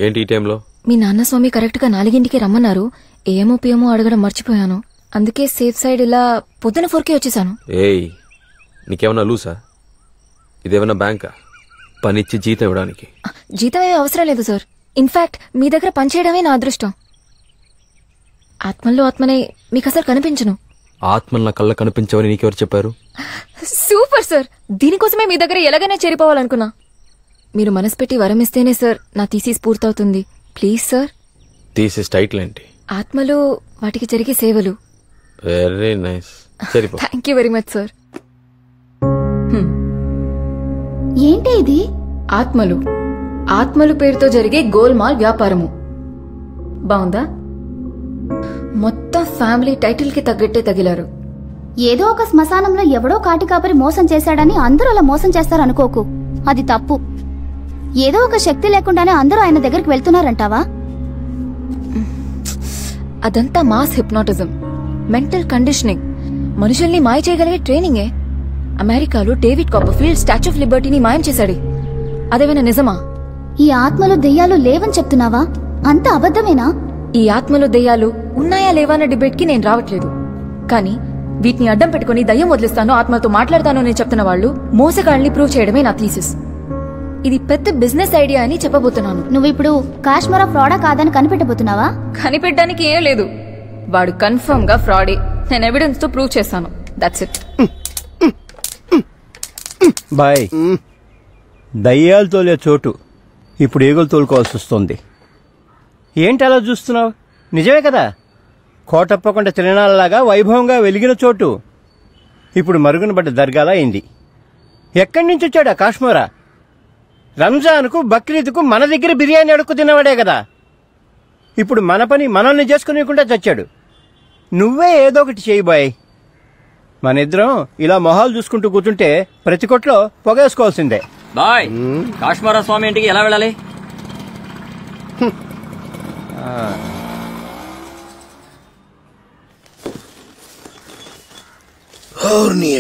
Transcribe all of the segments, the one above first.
ఏంటి ఈ టైంలో? మీ నాన్న స్వామి కరెక్ట్ గా 4ంటికి రమ్మన్నారు. ఏమో పియమో అడగడం మర్చిపోయాను. అందుకే సేఫ్ సైడ్ ఇలా పొద్దున 4కే వచ్చేసాను. నీకేమన్నా లూసా? ఇదేమన్నా బ్యాంకా? పనిచ్చి జీతం ఇవ్వడానికి? జీతం ఏమీ అవసరం లేదు సార్. ఇన్ఫాక్ట్ మీ దగ్గర పనిచేయడమే నా అదృష్టం. ఆత్మల్లో ఆత్మనే మీకు అసలు కనిపించను. ఆత్మలు నా కళ్ళ కనిపించవని నీకెవరు చెప్పారు? Super sir. దీనికోసమే మీ దగ్గర ఎలాగైనా చేరిపోవాలనుకున్నా. మీరు మనసు పెట్టి వరం ఇస్తేనే సార్ నా థీసిస్ పూర్తవుతుంది. Please sir. థీసిస్ టైటిల్ ఏంటి? ఆత్మలు వాటికి జరిగే సేవలు. Very nice. Thank you very much sir. ఏంటి ఇది? ఆత్మలు. ఆత్మలు పేరుతో జరిగే గోల్మాల్ వ్యాపారము. బాగుందా? మొత్తం ఫ్యామిలీ టైటిల్ కి తగ్గట్టే తగిలారు. ఏదో ఒక శ్మశానంలో ఎవడో కాటి కాపరి మోసం చేశాడని అందరూ అలా మోసం చేస్తారనుకోకు. అది తప్పు. ఏదో ఒక శక్తి లేకుండానే అందరూ ఆయన దగ్గరికి వెళ్తున్నారంటావా? అదంతా మాస్ హిప్నాటిజం, మెంటల్ కండిషనింగ్, మనుషుల్ని మాయ చేయగలిగే ట్రైనింగే. అమెరికాలో డేవిడ్ కాపర్ఫీల్డ్ స్టాచ్యూ ఆఫ్ లిబర్టీని మాయం చేశాడు. అదేమైనా నిజమా? ఈ ఆత్మలు దెయ్యాలు లేవని చెప్తున్నావా? అంత అబద్ధమేనా? ఈ ఆత్మలు దెయ్యాలు ఉన్నాయా లేవా అన్న డిబేట్ కి నేను రావట్లేదు. కానీ వీటిని అడ్డం పెట్టుకుని దయ్యం వదిలిస్తాను, ఆత్మతో మాట్లాడతాను అని చెప్తున్న వాళ్ళు మోసగాళ్ళని ప్రూవ్ చేయడమే నా థీసిస్. ఇది పెద్ద బిజినెస్ ఐడియా అని చెప్పబోతున్నాను. నువ్వు ఇప్పుడు కాశ్మీరా ఫ్రాడా కాదని కనిపెట్టబోతున్నావా? కనిపెట్టడానికి ఏం లేదు. వాడు కన్ఫర్మ్ గా ఫ్రాడే. నేను ఎవిడెన్స్ తో ప్రూవ్ చేస్తాను. That's it. బాయ్, దయ్యాలు తోలే చోటు ఇప్పుడు ఏగులు తోలుకోవాల్సి వస్తుంది. ఏంటి అలా చూస్తున్నావు? నిజమే కదా, కోటప్పకొండ తిరణాలలాగా వైభవంగా వెలిగిన చోటు ఇప్పుడు మరుగున పడ్డ దర్గాలా అయింది. ఎక్కడి నుంచి వచ్చాడా కాశ్మీరా? రంజాన్కు బక్రీద్కు మన దగ్గర బిర్యానీ అడుక్కు తిన్నవాడే కదా. ఇప్పుడు మన పని మనల్ని చేసుకునేకుండా చచ్చాడు. నువ్వే ఏదో ఒకటి చేయి బాయ్. మన ఇద్దరం ఇలా మొహాలు చూసుకుంటూ కూర్చుంటే ప్రతి కొట్లో పొగేసుకోవాల్సిందే. బాయ్, కాశ్మీరా స్వామి ఇంటికి ఎలా వెళ్ళాలి?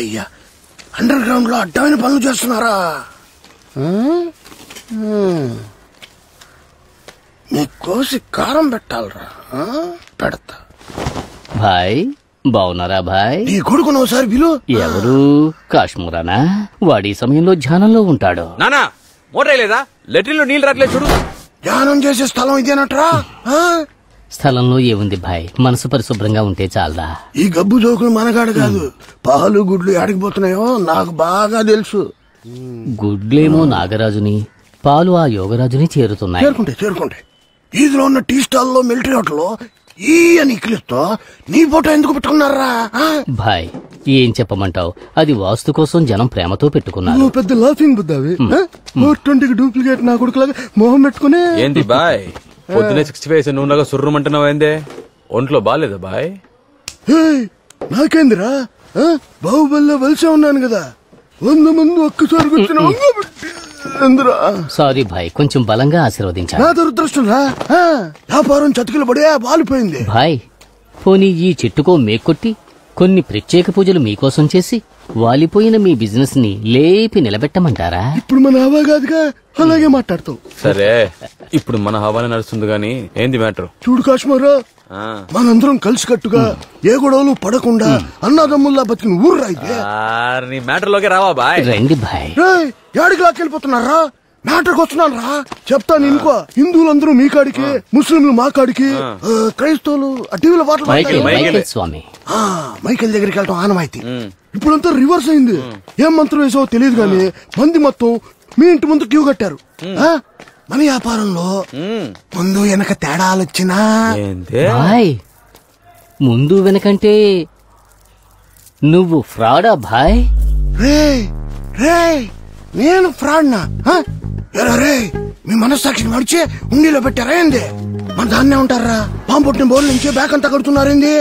అయ్యా, అండర్ గ్రౌండ్ లో అడ్డమైన పనులు చేస్తున్నారా? నీ కోసి కారం పెట్టాలరా. పెడతా. భాయ్ బావున్నారా భాయ్? నీ కొడుకును ఒకసారి పిలు. ఎవరు? కాశ్మీరానా? వాడి సమయంలో ధ్యానంలో ఉంటాడు. నానా మోటార్ లేదా? లెట్రిన్లో నీళ్ళు రాట్లేదు చూడు. ధ్యానం చేసే స్థలం ఇదేనట్రా? స్థలంలో ఏముంది భాయ్, మనసు పరిశుభ్రంగా ఉంటే చాలదా? ఈ గబ్బు జోకులు మనగాడు కాదు. పాలు గుడ్లు ఎడకిపోతున్నాయో నాకు బాగా తెలుసు. గుడ్లేమో నాగరాజుని, పాలు ఆ యోగరాజుని చేరుతున్నాయి. చేరుకుంటే ఈదులో ఉన్న టీ స్టాల్ లో మిలిటరీ హోటల్లో ఈ అని ఇక్కిలిస్తో నీ ఫోటో ఎందుకు పెట్టుకున్నారా? భాయ్ ఏం చెప్పమంటావు, అది వాస్తు కోసం జనం ప్రేమతో పెట్టుకున్నారు. పెద్ద లాఫింగ్ బుద్ధావి. 420కి డూప్లికేట్ నా కొడుకులాగా మొహం పెట్టుకునే. ఏంటి బాయ్ పొద్దునే 65 నూనెగా సుర్రమంటున్నావు? ఏందే ఒంట్లో బాగాలేదా బాయ్? నాకేందిరా, బాహుబలిలో వలసే ఉన్నాను కదా, 100 మంది ఒక్కసారి కూర్చుని సారీ భాయ్, కొంచెం బలంగా ఆశీర్వదించాను. నా దురదృష్టం రా, వ్యాపారం చతికిల పడే బాలిపోయింది. భాయ్ పోనీ ఈ చెట్టుకో మేకొట్టి కొన్ని ప్రత్యేక పూజలు మీకోసం చేసి వాలిపోయిన మీ బిజినెస్ ని లేపి నిలబెట్టమంటారా? ఇప్పుడు మన హవా కాదుగా, అలాగే మాట్లాడతాం. సరే ఇప్పుడు మన హవానే నడుస్తుంది గానీ ఏంది మ్యాటర్? చూడు కాశ్మీరా, మనందరం కలిసి కట్టుగా ఏ గొడవలు పడకుండా అన్నదమ్ముల్లా బతికిన ఊర్రా ఇది. నీ మ్యాటర్ లోకి రావా బాయ్? రండి భాయ్. ఏడికి లాక్కెళ్ళిపోతున్నారా? మ్యాటర్కి వస్తున్నాను రా, చెప్తాను. ఇంకో హిందువులందరూ మీ కాడికి, ముస్లింలు మా కాడికి, క్రైస్తవులు టీవీలో మైకేల్ స్వామి మైకేల్ దగ్గరికి వెళ్ళటం ఆనవాయితీ. ఇప్పుడంతా రివర్స్ అయింది. ఏం మంత్రం వేసావో తెలియదు గానీ మంది మొత్తం మీ ఇంటి ముందు క్యూ కట్టారు. మన వ్యాపారంలో ముందు వెనక తేడాలొచ్చినా భాయ్, ముందు వెనకంటే నువ్వు ఫ్రాడా భాయ్? రే నేను ఫ్రాడ్నా? రే మీ మనస్సాక్షికి నడిచే ఉండిలో పెట్టారా ఏంది? మన దాన్నే ఉంటారా? పాము పుట్టిన బోర్డు నుంచి బ్యాక్ అంతా కడుతున్నారేంది?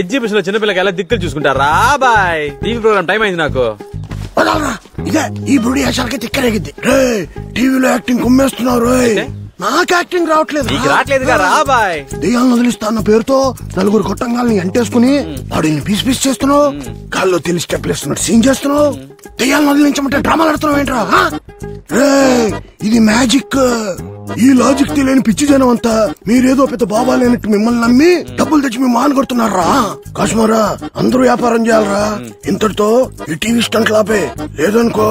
ఎగ్జిబిషన్ లో చిన్నపిల్లకి ఎలా దిక్కులు చూసుకుంటారా బాయ్? టీవీ ప్రోగ్రామ్ టైం అయింది నాకు. ఇదే ఈ బ్రూడి యాషాలకి తిక్కరేగిద్ది. రే టీవీలో యాక్టింగ్ కుమ్మేస్తున్నారు. నాకు యాక్టింగ్ రావట్లేదు. దెయ్యాలను వదిలిస్తా అన్న పేరుతో నలుగురు కొట్టంగాల్ని ఎంటేసుకుని బాడీని పీస్ పీస్ చేస్తున్నావు. కాళ్ళు తెలిసి స్టెప్లు వేస్తున్నట్టు సీన్ చేస్తున్నావు. దెయ్యాలను వదిలించమంటే డ్రామాలు ఆడుతున్నావు ఏంట్రా? ఇది మ్యాజిక్. ఈ లాజిక్ తెలియని పిచ్చి జనం అంతా మీరేదో పెద్ద బాబా లేనట్టు మిమ్మల్ని నమ్మి డబ్బులు తెచ్చి మీ మాన కొడుతున్నారా? కాశ్మారా, అందరూ వ్యాపారం చేయాలరా. ఇంతటితో ఈ టీవీ స్టంట్ లాపే, లేదనుకో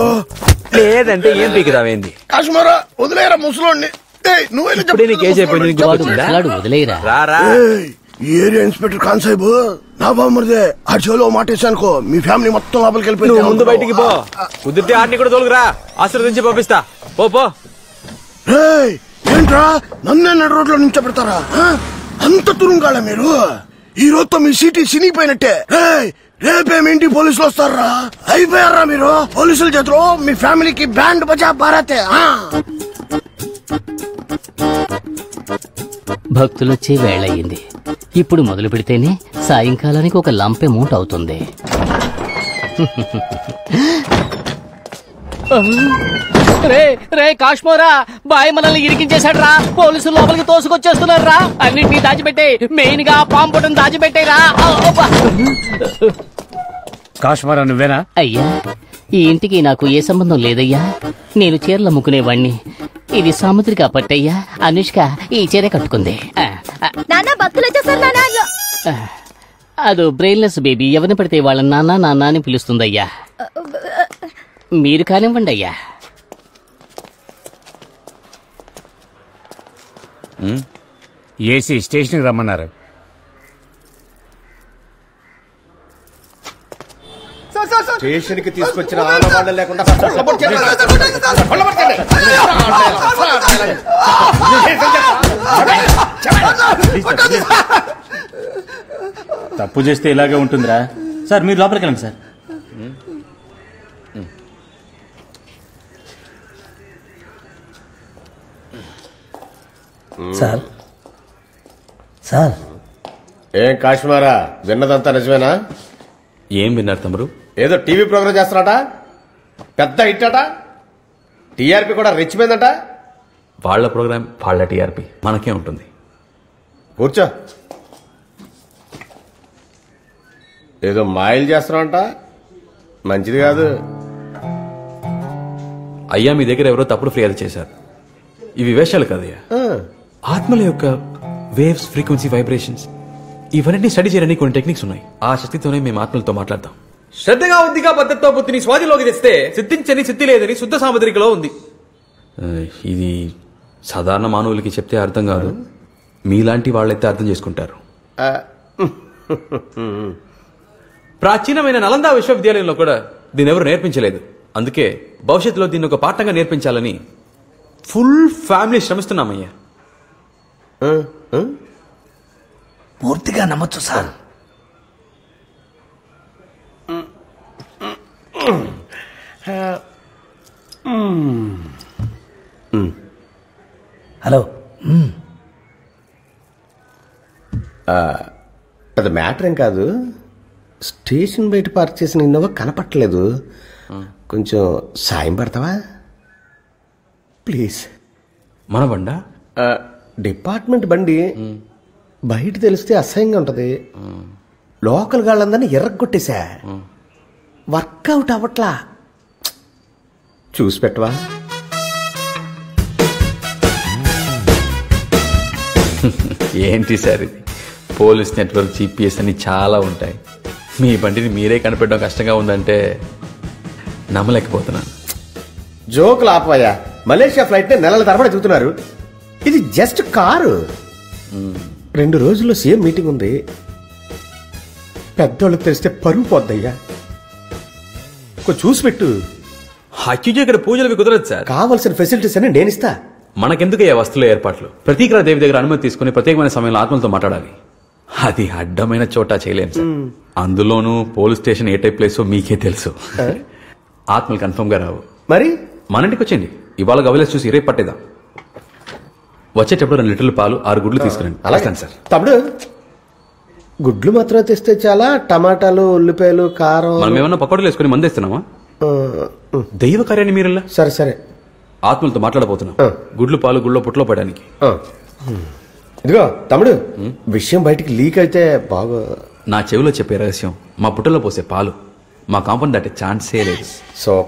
లేదంటే ఏం పీకిరావేంది? కాశ్మారా వదిలేరా ముసలోడిని. ఈ ఏరియా ఇన్స్పెక్టర్ ఖాన్ సాహిబ్ నా బామ్మరిదే. ఆ చెవులో మాటేసానుకో మీ ఫ్యామిలీ మొత్తం లోపలికి వెళ్ళిపోయి ముందు బయటికి పో. కుదిరితే ఆడిని కూడా తోలుకురా, ఆశీర్వదించి పంపిస్తా. పో. ఏంట్రా నన్నే నడు రోడ్లో నుంచో పెడతారా? అంత తురుంగాళ్ళ మీరు? ఈ రోజుతో మీ సిటీ సినిపోయినట్టే. రేపేమింటి పోలీసులు వస్తారా? అయిపోయారా మీరు? పోలీసుల చేతిలో మీ ఫ్యామిలీకి బ్యాండ్ బజా భారతే. భక్తులొచ్చే వేళయింది. ఇప్పుడు మొదలు పెడితేనే సాయంకాలానికి ఒక లంప్ అమౌంట్ అవుతుంది. రే కాశ్మోరా, బాయ్ మనల్ని ఇరికించేశాడు రా. పోలీసులు లోపలికి తోసుకొచ్చేస్తున్నారు రా. అన్నింటినీ దాచిపెట్టే, మెయిన్ గా పాము పొట్టను దాచిపెట్టేరా. కాశ్మోరా నువ్వేనా? అయ్యా, ఈ ఇంటికి నాకు ఏ సంబంధం లేదయ్యా. నేను చీరలు అమ్ముకునేవాణ్ణి. ఇది సాముద్రిక పట్టయ్యా. అనుష్క ఈ చీర కట్టుకుంది. అదో బ్రెయిన్లెస్ బేబీ. ఎవరిని పడితే వాళ్ళ నాన్న నాన్న అని పిలుస్తుందయ్యా. మీరు కానివ్వండి అయ్యా. ఏసీ స్టేషన్కి రమ్మన్నారు. స్టేషన్ కి తీసుకొచ్చిన ఆనవాళ్ళ లేకుండా తప్పు చేస్తే ఇలాగే ఉంటుందిరా. సార్ మీరు లోపలికి వెళ్ళండి సార్. సార్ సార్ ఏం కాశ్మారా, విన్నదంతా నిజమేనా? ఏం విన్నారు తమరు? ఏదో టీవీ ప్రోగ్రామ్ చేస్తారట, పెద్ద హిట్ అట, టీఆర్పీ కూడా రెచ్చిపోయిందట. వాళ్ళ ప్రోగ్రామ్ వాళ్ళ టీఆర్పీ, మనకే ఉంటుంది. కూర్చో. ఏదో మాయలు చేస్తున్నావంట, మంచిది కాదు. అయ్యా మీ దగ్గర ఎవరో తప్పుడు ఫిర్యాదు చేశారు. ఇవి వేషాలు కాదయ్యా, ఆత్మల యొక్క వేవ్స్, ఫ్రీక్వెన్సీ, వైబ్రేషన్స్, ఇవన్నీ స్టడీ చేయడానికి కొన్ని టెక్నిక్స్ ఉన్నాయి. ఆ శక్తితోనే మేము ఆత్మలతో మాట్లాడతాం. శ్రద్ధగా ఉద్దిగా పద్ధతితో బుద్ధిని స్వాధిలోకి తెస్తే సిద్ధించని సిద్ధి లేదని శుద్ధ సాముద్రికలో ఉంది. ఇది సాధారణ మానవులకి చెప్తే అర్థం కాదు, మీలాంటి వాళ్ళైతే అర్థం చేసుకుంటారు. ప్రాచీనమైన నలంద విశ్వవిద్యాలయంలో కూడా దీని ఎవరు నేర్పించలేదు. అందుకే భవిష్యత్తులో దీన్ని ఒక పాఠంగా నేర్పించాలని ఫుల్ ఫ్యామిలీ శ్రమిస్తున్నామయ్యా. పూర్తిగా నమ్మొచ్చు సార్. హలో, అది మ్యాటర్ ఏం కాదు. స్టేషన్ బయట పార్క్ చేసిన ఇన్నోవా కనపట్టలేదు. కొంచెం సాయం పడతావా ప్లీజ్? మన బండా? డిపార్ట్మెంట్ బండి. బయట తెలిస్తే అసహ్యంగా ఉంటది. లోకల్ గాళ్ళందరినీ ఎర్రగొట్టేశా, వర్కౌట్ అవ్వట్లా. చూసి పెట్టవా? ఏంటి సార్ ఇది? పోలీస్ నెట్వర్క్, జీపీఎస్ అని చాలా ఉంటాయి. మీ బండిని మీరే కనిపెట్టడం కష్టంగా ఉందంటే నమ్మలేకపోతున్నాను. జోకులు ఆపవయ్యా. మలేషియా ఫ్లైట్ ని నెలల తరబడి చూస్తున్నారు. ఇది జస్ట్ కారు. 2 రోజుల్లో సీఎం మీటింగ్ ఉంది. పెద్దోళ్ళకి తెలిస్తే పరుగు పోద్దయ్యా. కొంచెం చూసి పెట్టు. అక్యూజ్ ఇక్కడ పూజలకి కుదరదు సార్. కావలసిన ఫెసిలిటీస్ అని నేను ఇస్తా. మనకెందుకయ్యా వస్తువుల ఏర్పాట్లు? ప్రతీకరా దేవి దగ్గర అనుమతి తీసుకుని ప్రత్యేకమైన సమయంలో ఆత్మలతో మాట్లాడాలి. అది అడ్డమైన చోట చేయలేం సార్. అందులోనూ పోలీస్ స్టేషన్ ఏ టైప్ ప్లేసో మీకే తెలుసు. ఆత్మలు కన్ఫర్మ్ గా రావు. మరి మన ఇంటికి వచ్చేయండి. ఇవాళ గవలేసి చూసి రేపు పట్టేద్దాం. వచ్చేటప్పుడు 2 లీటర్ల పాలు, 6 గుడ్లు తీసుకురండి. అలాగే సార్. తమ్ముడు, గుడ్లు మాత్రం తెస్తే చాలా? టమాటాలు, ఉల్లిపాయలు, కారం మనం ఏమన్నా పకోడీలు వేసుకుని మంది ఇస్తున్నామా? దైవ కార్యాన్ని మీరల్లా. సరే సరే, ఆత్మలతో మాట్లాడబోతున్నాం. గుడ్లు పాలు గుళ్ళో పుట్లో పడడానికి. ఇదిగో తమ్ముడు, విషయం బయటికి లీక్ అయితే బాగా. నా చెవిలో చెప్పే రహస్యం మా పుట్టలో పోసే పాలు. మా కాంపౌండ్ దాటే ఛాన్సే లేదు. సో